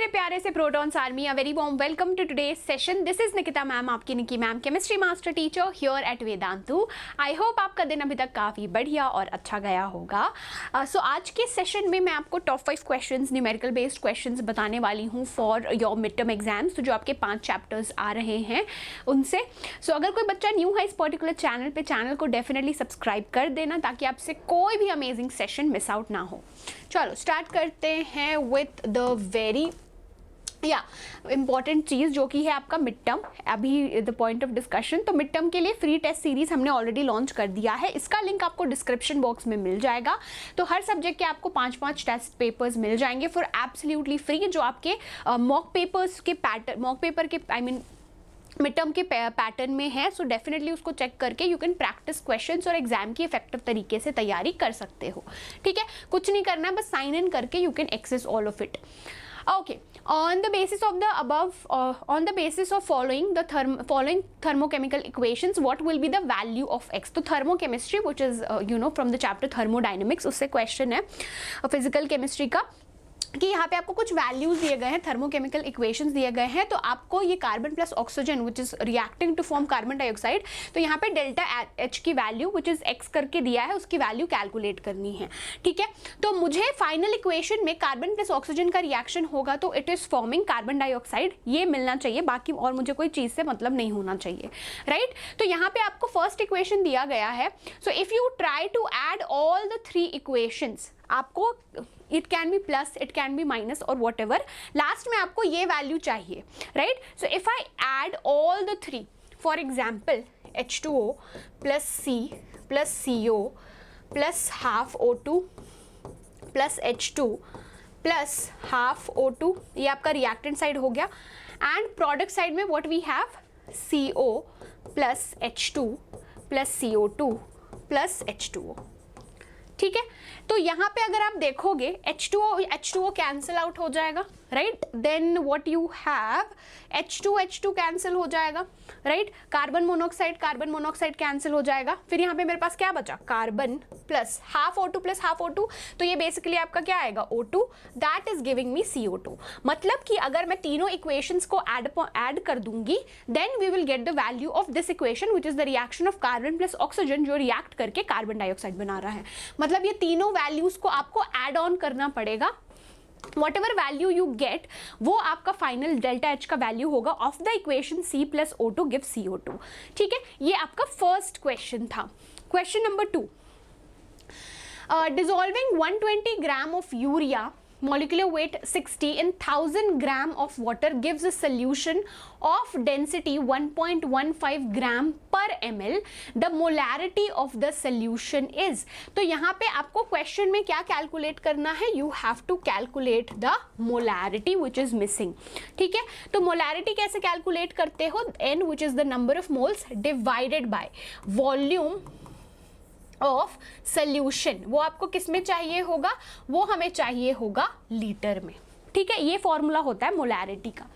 मेरे प्यारे से protons army, a very warm welcome to today's session. This is Nikita ma'am, आपकी Nikki ma'am, chemistry master teacher here at Vedantu. I hope आपका दिन अभी तक काफ़ी बढ़िया और अच्छा गया होगा। सो आज के सेशन में मैं आपको top 5 questions, numerical based questions बताने वाली हूँ for your mid term exams. तो जो आपके 5 चैप्टर्स आ रहे हैं उनसे। सो अगर कोई बच्चा न्यू है इस पर्टिकुलर चैनल पे, चैनल को डेफिनेटली सब्सक्राइब कर देना ताकि आपसे कोई भी अमेजिंग सेशन मिस आउट ना हो। चलो स्टार्ट करते हैं विथ द वेरी इम्पॉर्टेंट चीज़ जो कि है आपका मिड टर्म। अभी द पॉइंट ऑफ डिस्कशन, तो मिड टर्म के लिए फ्री टेस्ट सीरीज हमने ऑलरेडी लॉन्च कर दिया है। इसका लिंक आपको डिस्क्रिप्शन बॉक्स में मिल जाएगा। तो हर सब्जेक्ट के आपको 5-5 टेस्ट पेपर्स मिल जाएंगे फॉर एब्सोल्युटली फ्री, जो आपके मॉक पेपर्स के पैटर्न, मॉक पेपर के मिड टर्म के पैटर्न में है। सो डेफिनेटली उसको चेक करके यू कैन प्रैक्टिस क्वेश्चंस और एग्जाम की इफेक्टिव तरीके से तैयारी कर सकते हो। ठीक है, कुछ नहीं करना है, बस साइन इन करके you can access all of it. Okay, on the basis of the above, on the basis of following the following thermochemical equations, what will be the value of x? तो thermochemistry, which is from the chapter thermodynamics, उससे question है physical chemistry का कि यहाँ पे आपको कुछ values दिए गए हैं, थर्मोकेमिकल इक्वेशंस दिए गए हैं। तो आपको ये carbon plus oxygen which is reacting to form carbon dioxide, तो यहाँ पे डेल्टा एच की वैल्यू विच इज एक्स करके दिया है, उसकी वैल्यू कैलकुलेट करनी है। ठीक है, तो मुझे फाइनल इक्वेशन में कार्बन प्लस ऑक्सीजन का रिएक्शन होगा तो it is forming carbon dioxide, ये मिलना चाहिए, बाकी और मुझे कोई चीज़ से मतलब नहीं होना चाहिए। राइट, तो यहाँ पे आपको फर्स्ट इक्वेशन दिया गया है। So if you try to add all the 3 equations, आपको it can be plus, it can be minus और वॉट एवर, लास्ट में आपको ये वैल्यू चाहिए। Right, so if I add all the 3, for example H2O plus C plus CO plus half O2 plus H2 plus half O2, ये आपका reactant side हो गया। And product side में what we have CO plus H2 plus CO2 plus H2O। ठीक है, तो यहाँ पे अगर आप देखोगे H2O कैंसिल आउट हो जाएगा। Right, then what you have H2 cancel हो जाएगा। राइट, कार्बन मोनोऑक्साइड कैंसिल हो जाएगा। फिर यहाँ पे मेरे पास क्या बचा, कार्बन प्लस हाफ O2, तो ये बेसिकली आपका क्या आएगा O2, that is giving me CO2। मतलब कि अगर मैं तीनों इक्वेशंस को ऐड कर दूंगी, then we will get the value of this equation which is the reaction of carbon plus oxygen, जो रिएक्ट करके कार्बन डाइऑक्साइड बना रहा है। मतलब ये तीनों वैल्यूज को आपको ऐड ऑन करना पड़ेगा। Whatever value you get, वो आपका फाइनल डेल्टा एच का वैल्यू होगा of the equation C plus O2 give CO2। ठीक है, ये आपका फर्स्ट क्वेश्चन था। Question number 2, dissolving 120 gram of urea, molecular weight 60 in 1000 gram of water gives a solution of density 1.15 gram per ml. The molarity of the solution is, तो यहाँ पे आपको question में क्या कैलकुलेट करना है, you have to calculate the molarity which is missing। ठीक है, तो molarity कैसे कैलकुलेट करते हो, N which is the number of moles divided by volume of solution, वो आपको किस में चाहिए होगा, वो हमें चाहिए होगा लीटर में। ठीक है, ये फॉर्मूला होता है मोलैरिटी का।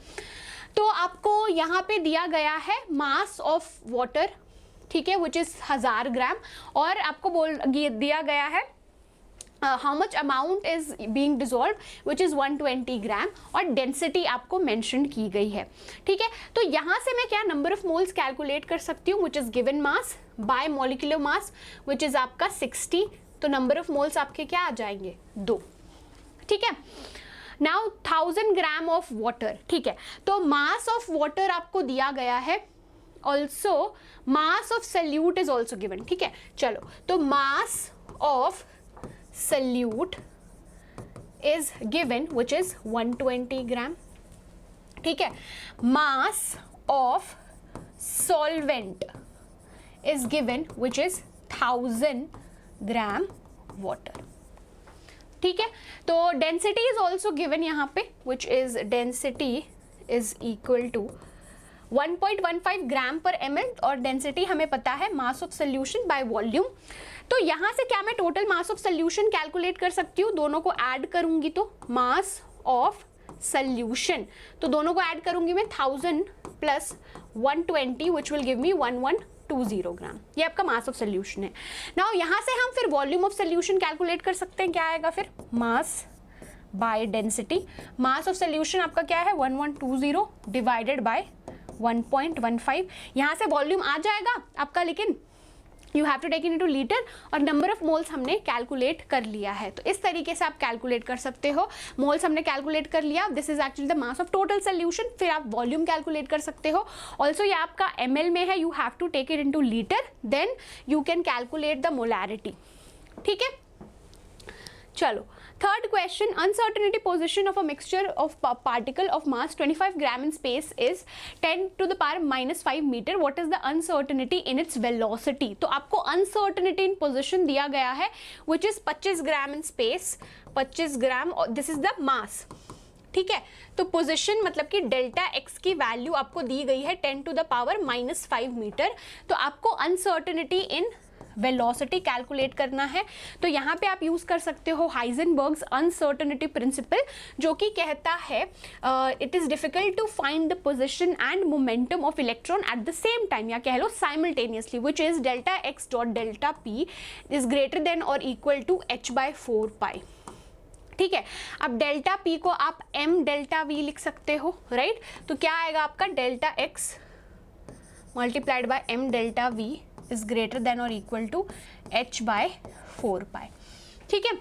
तो आपको यहाँ पे दिया गया है मास ऑफ वाटर, ठीक है, विच इज 1000 ग्राम, और आपको दिया गया है how much amount is being dissolve which is 120 ग्राम, और डेंसिटी आपको मेंशन की गई है। ठीक है, तो यहाँ से मैं क्या नंबर ऑफ मोल्स कैलकुलेट कर सकती हूँ, which is given mass by molecular mass which is आपका 60। तो नंबर ऑफ मोल्स आपके क्या आ जाएंगे, 2। ठीक है, नाउ 1000 ग्राम ऑफ वाटर। ठीक है, तो मास ऑफ वाटर आपको दिया गया है, also mass of solute is also given. ठीक है, चलो तो mass of solute is given which is 120 gram. ठीक है, mass of solvent is given which is 1000 gram water. ठीक है, तो density is also given यहाँ पे, which is density is equal to 1.15 gram per ml, और डेंसिटी हमें पता है मास ऑफ सोल्यूशन बाय वॉल्यूम। तो यहाँ से क्या मैं total mass of solution calculate कर सकती हूँ, दोनों को ऐड करूंगी तो मास ऑफ सोल्यूशन, तो दोनों को ऐड करूंगी मैं 1000 plus 120 which will give me 1120 ग्राम, ये आपका मास ऑफ सोल्यूशन है। नाउ यहाँ से हम फिर वॉल्यूम ऑफ सोल्यूशन कैलकुलेट कर सकते हैं, क्या आएगा फिर mass by density. Mass of solution आपका क्या है 1120 डिवाइडेड बाय 1.15। यहाँ से वॉल्यूम आ जाएगा आपका, लेकिन you have to take into litre, और नंबर ऑफ मोल्स हमने कैलकुलेट कर लिया है। तो इस तरीके से आप कैलकुलेट कर सकते हो। मोल्स हमने कैलकुलेट कर लिया, this is actually the mass of total solution. फिर आप वॉल्यूम कैलकुलेट कर सकते हो। ऑल्सो ये आपका ml में है, you have to take it into litre, then you can calculate the molarity. ठीक है, चलो third question, uncertainty position of a mixture of particle of mass 25 gram in space is 10 to the power -5 metre, what is the uncertainty in its velocity. तो आपको uncertainty in position दिया गया है which is 25 gram in space, 25 gram, this is the mass. ठीक है, तो position मतलब कि डेल्टा एक्स की वैल्यू आपको दी गई है 10 to the power -5 मीटर। तो आपको अनसर्टेनिटी इन वेलोसिटी कैलकुलेट करना है। तो यहाँ पे आप यूज कर सकते हो हाइजेनबर्ग्स अनसर्टेनिटी प्रिंसिपल, जो कि कहता है it is difficult to find the position and momentum of electron at the same time, या कह लो simultaneously, which is delta x dot delta p is greater than और इक्वल टू h/4 पाई। ठीक है, अब डेल्टा पी को आप m delta we लिख सकते हो, राइट। तो क्या आएगा आपका delta x multiplied by m delta we is greater than और इक्वल टू h/4 पाई। ठीक है,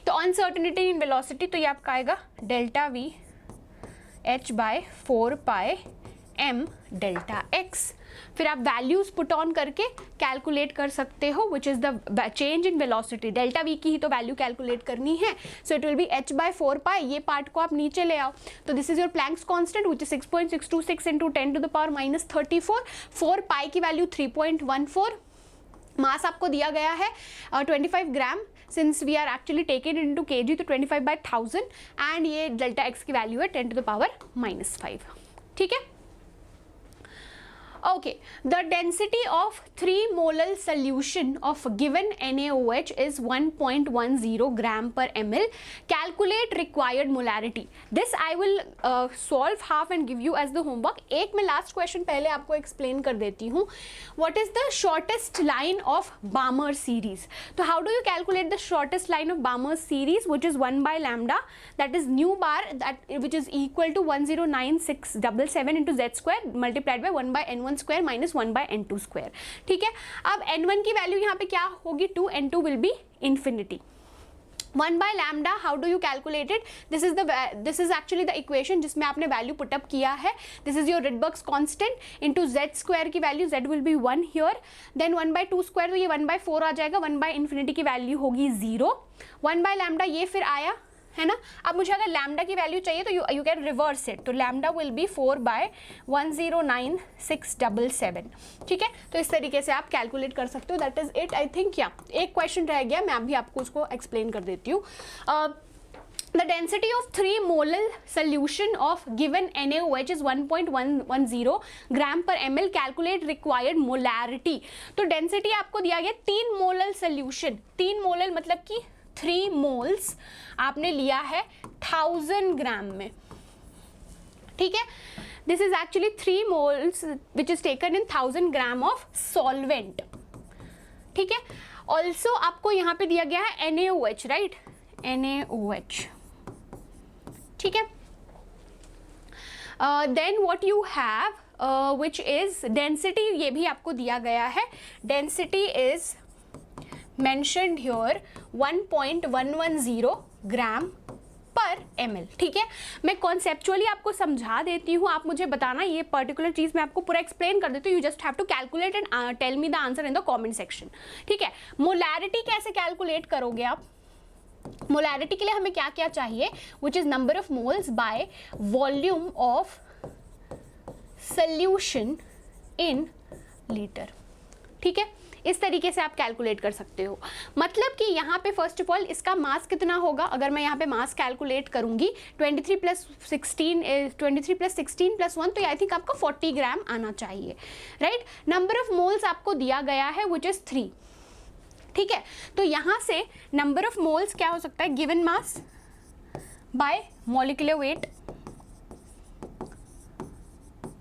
तो अनसर्टेनिटी इन वेलोसिटी, तो ये आपका आएगा delta we h/4 pi m delta x। फिर आप वैल्यूज पुट ऑन करके कैलकुलेट कर सकते हो विच is the change in velocity. Delta we की ही तो वैल्यू कैलकुलेट करनी है, so it will be h/4 पाई। ये पार्ट को आप नीचे ले आओ, तो this is your Planck's constant which is 6.626 into 10 to the power -34। 4 पाई की वैल्यू 3.14। मास आपको दिया गया है 25 gram, since we are actually taken into kg, तो 25/1000, एंड ये डेल्टा एक्स की वैल्यू है 10 to the power -5। ठीक है, okay, the density of 3 molar solution of given NaOH is 1.10 gram per ml. Calculate required molarity. This I will solve half and give you as the homework. एक मैं last question पहले आपको explain कर देती हूँ. What is the shortest line of Balmer series? तो how do you calculate the shortest line of Balmer series, which is 1 by lambda, that is nu bar, that which is equal to 109677 into z square multiplied by 1 by n1 square minus 1 by n2 square. ठीक है, अब n1 की value यहाँ पे क्या होगी 2, n2 will be infinity. 1 by lambda, how do you calculate it? This is actually the equation जिसमें आपने वैल्यू पुटअप किया है। This is your Rydberg's constant into z square की value, z will be 1 here, then 1 by 2 square, तो ये 1/4 आ जाएगा, 1 by infinity की value होगी 0। 1 by lambda ये फिर आया है ना। अब मुझे अगर लैम्डा की वैल्यू चाहिए तो यू कैन रिवर्स इट, तो लैम्डा विल बी 4/109677। ठीक है, तो इस तरीके से आप कैलकुलेट कर सकते हो। That is it I think. या एक क्वेश्चन रह गया, मैं अभी आपको उसको एक्सप्लेन कर देती हूँ। The density of 3 molar solution of given NaOH is 1.10 gram per ml. Calculate required molarity. तो डेंसिटी आपको दिया गया 3 मोलर सोल्यूशन, 3 मोलर मतलब कि 3 मोल्स आपने लिया है 1000 ग्राम में। ठीक है, this is actually 3 moles which is taken in 1000 gram of solvent. ठीक है, ऑल्सो आपको यहाँ पे दिया गया है NaOH, राइट, NaOH। ठीक है, then what you have which is density, ये भी आपको दिया गया है। Density is mentioned here 1.110 gram per ml। ठीक है, मैं कॉन्सेप्चुअली आपको समझा देती हूँ, आप मुझे बताना ये पर्टिकुलर चीज़ मैं आपको पूरा एक्सप्लेन कर देती हूँ। You just have to calculate and tell me the answer in the comment section. ठीक है, मोलैरिटी कैसे कैलकुलेट करोगे आप? मोलैरिटी के लिए हमें क्या क्या चाहिए, which is number of moles by volume of solution in litre. ठीक है, इस तरीके से आप कैलकुलेट कर सकते हो। मतलब कि यहाँ पे फर्स्ट ऑफ ऑल इसका मास कितना होगा, अगर मैं यहाँ पे मास कैलकुलेट करूँगी 23 + 16 + 1, तो आई थिंक आपको 40 ग्राम आना चाहिए, राइट। नंबर ऑफ मोल्स आपको दिया गया है विच इज 3। ठीक है, तो यहाँ से नंबर ऑफ मोल्स क्या हो सकता है, given mass by molecular weight.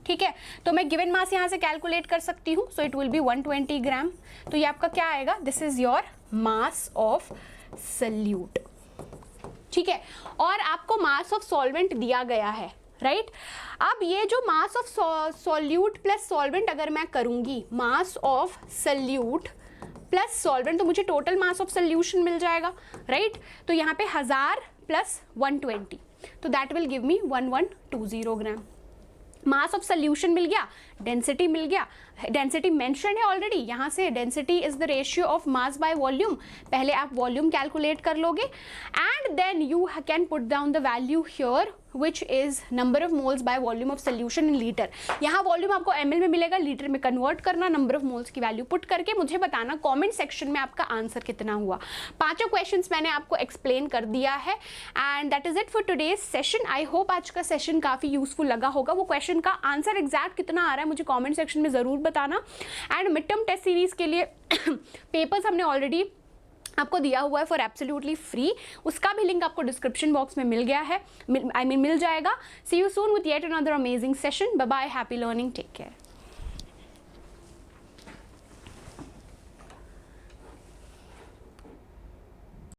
ठीक है, तो मैं गिवन मास यहाँ से कैलकुलेट कर सकती हूँ, सो इट विल बी 120 ग्राम। तो ये आपका क्या आएगा, this is your mass of solute. ठीक है, और आपको मास ऑफ सॉल्वेंट दिया गया है, राइट। अब ये जो mass of solute plus solvent अगर मैं करूंगी, mass of solute plus solvent, तो मुझे टोटल मास ऑफ सोल्यूशन मिल जाएगा, राइट। तो यहाँ पे 1000 प्लस 120, तो that will give me 1120 gram. Mass of solution मिल गया, डेंसिटी मिल गया, डेंसिटी मेंशन है ऑलरेडी, यहाँ से density is the ratio of mass by volume, पहले आप वॉल्यूम कैलकुलेट कर लोगे and then you can put down the value here which is number of moles by volume of solution in liter। यहाँ volume आपको ml में मिलेगा, litre में convert करना, नंबर ऑफ मोल्स की वैल्यू पुट करके मुझे बताना कमेंट सेक्शन में आपका आंसर कितना हुआ। पांचों क्वेश्चंस मैंने आपको एक्सप्लेन कर दिया है and that is it for today's session. I hope आज का सेशन काफ़ी यूजफुल लगा होगा। वो क्वेश्चन का आंसर एग्जैक्ट कितना आ रहा है मुझे कॉमेंट सेक्शन में ज़रूर बताना। And mid term test series के लिए पेपर्स हमने ऑलरेडी आपको दिया हुआ है फॉर एब्सोल्युटली फ्री, उसका भी लिंक आपको डिस्क्रिप्शन बॉक्स में मिल गया है, मिल जाएगा। See you soon with yet another amazing session. Bye bye, happy learning, take care.